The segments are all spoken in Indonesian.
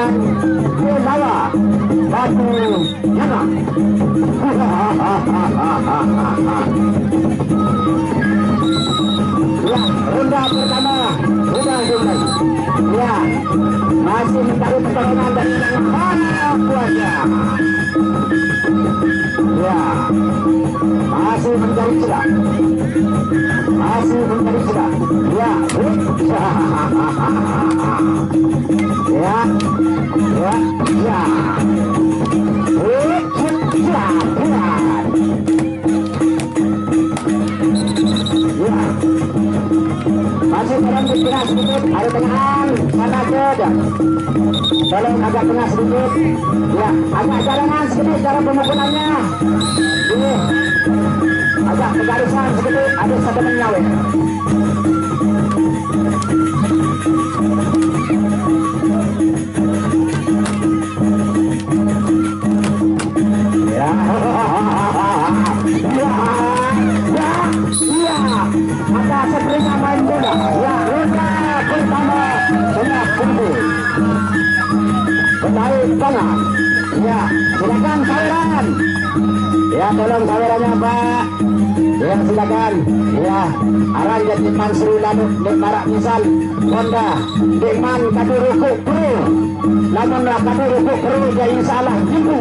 silakan ke bawah batu nyala. Ya, ronda pertama sudah dimulai. Ya, masih mencari pertolongan dari yang mana kuasa. Ya, masih mencari celah. Masih mencari celah. Ya, ya, ya, ya. Masih dalam tengah sedikit, ada tengahan, sana saja. Tolong agak tengah sedikit, ya, agak jalangan sedikit cara pemukulannya. Ini agak kegarisan sedikit, ada satu menyawet. Ya, maka sepertinya main bola. Ya, ronda pertama sudah kumpul. Pemain tengah. Ya, silakan saweran. Ya, tolong sawerannya Pak. Ya, silakan. Ya, arang jadi Mansuri lalu Barak misal Honda Deman kadu ruku pro. Namun kadu ruku pro jadi salah ibu.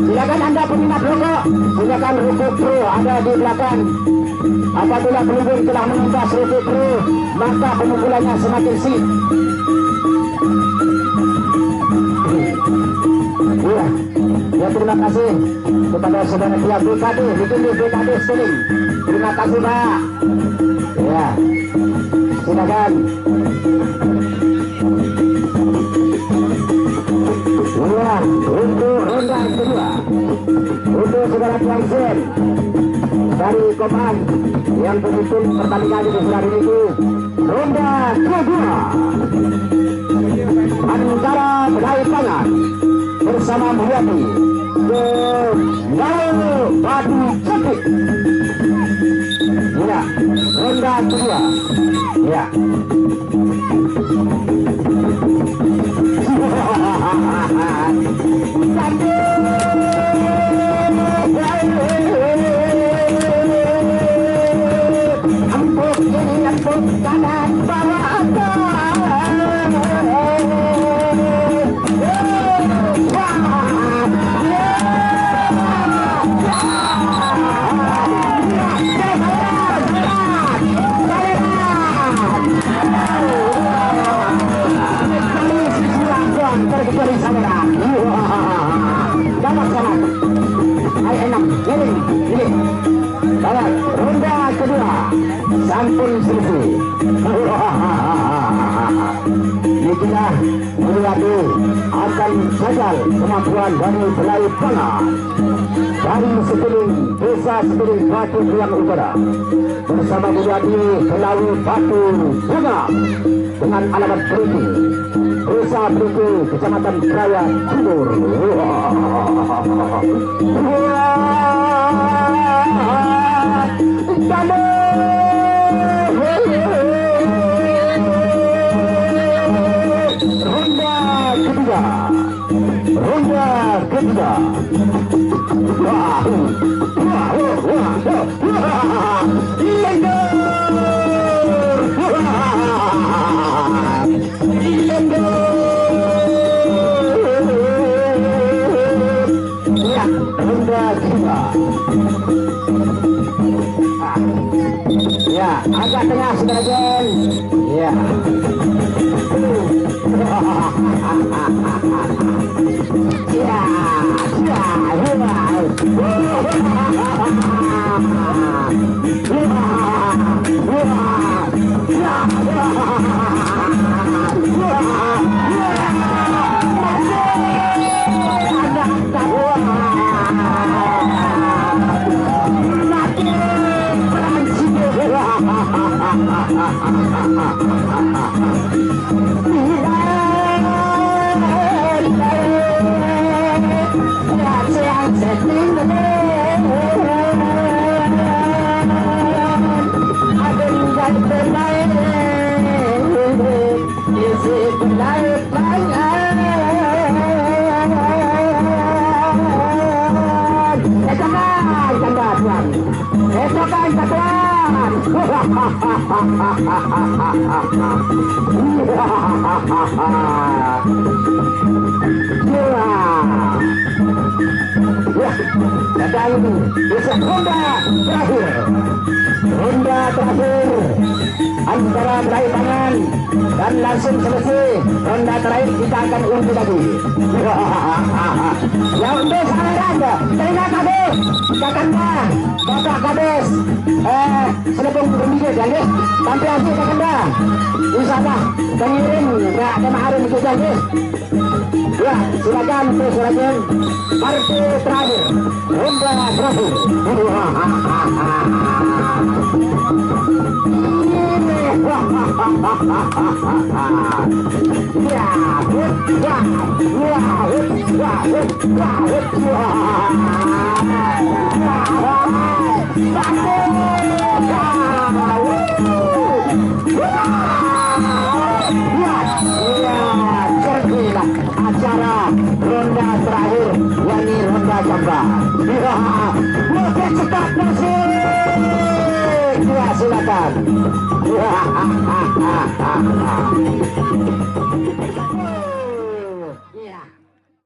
Silakan Anda peminat rokok, silakan Ruko Pro ada di belakang. Apabila pelubur telah menembas Ruko Pro, maka pemukulannya semakin sip. Ya, terima kasih kepada saudara pihak BKD, ditunggu BKD Seling. Terima kasih Pak. Ya, silakan. Ya, untuk ronda kedua untuk saudara Tiangsen dari Koman yang pemimpin pertandingan di hari ini. Ronda kedua antara peraih tangan bersama Mulyadi ke Gaul Batu Cepit. Ya, ronda kedua. Ya. Kanan bawah ronda kedua sampun selesai. Inilah Mulyadi akan gagal kemampuan dari peraih tangan dari sekeliling desa sekeliling Batu Kriang Utara bersama Mulyadi Kelawi Batu Bunga dengan alamat Periki, Desa Periki, Kecamatan Kraya Timur. Ronda ketiga. Ya, agak tengah saudara. Ya. Ya, ya. musik berlaut-laut. Tuan, esokan tuan. Sedang besok ronda terakhir. Ronda terakhir antara meraih tangan dan langsung selesai. Ronda terakhir kita akan undi lagi. Ya untuk saweran, terima kasih. Kakanda, Bapak Kades, selepon berminggu jangan sampai akhir kakanda. Insyaallah pengirim nggak ada maharim itu jangan. Ya silakan untuk silakan. Partai terakhir, ronda terakhir. Acara ronda terakhir yakni ronda Jamba. Musik cepat musik. Ya silakan.